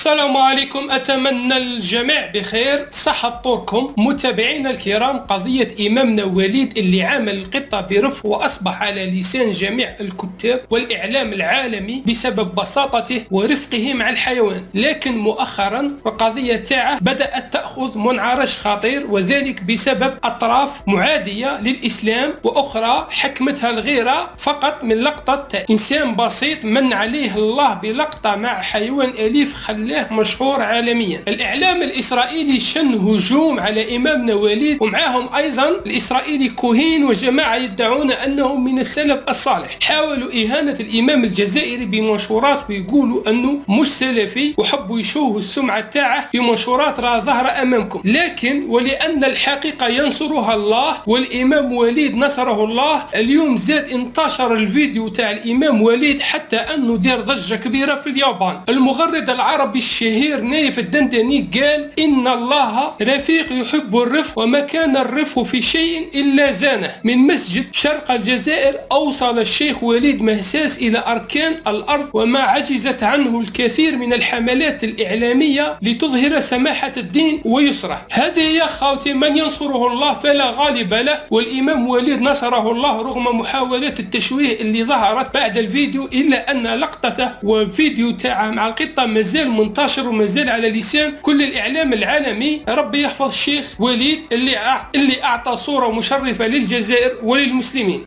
السلام عليكم، أتمنى الجميع بخير. صح فطوركم متابعينا الكرام. قضية إمامنا وليد اللي عامل القطة برفق وأصبح على لسان جميع الكتاب والإعلام العالمي بسبب بساطته ورفقه مع الحيوان، لكن مؤخرا القضية تاعه بدأت تأخذ منعرج خطير، وذلك بسبب أطراف معادية للإسلام وأخرى حكمتها الغيرة فقط من لقطة إنسان بسيط من عليه الله بلقطة مع حيوان أليف خلاه مشهور عالميا. الإعلام الإسرائيلي شن هجوم على إمامنا وليد، ومعهم أيضا الإسرائيلي كوهين وجماعة يدعون أنهم من السلف الصالح. حاولوا إهانة الإمام الجزائري بمنشورات ويقولوا أنه مش سلفي، وحبوا يشوهوا السمعة تاعه بمنشورات راه ظاهرة أمامكم. لكن ولأن الحقيقة ينصرها الله والإمام وليد نصره الله، اليوم زاد انتشر الفيديو تاع الإمام وليد حتى أنه دار ضجة كبيرة في اليابان. المغرد العربي الشهير نايف الدندني قال إن الله رفيق يحب الرفق، وما كان الرفق في شيء إلا زانه. من مسجد شرق الجزائر أوصل الشيخ وليد مهساس إلى أركان الأرض، وما عجزت عنه الكثير من الحملات الإعلامية لتظهر سماحة الدين ويسره. هذه يا خوتي من ينصره الله فلا غالب له، والإمام وليد نصره الله رغم محاولات التشويه اللي ظهرت بعد الفيديو، إلا أن لقطته وفيديو تاعه مع القطة مازال منتشر ومازال على لسان كل الإعلام العالمي. ربي يحفظ الشيخ وليد اللي أعطى صورة مشرفة للجزائر وللمسلمين.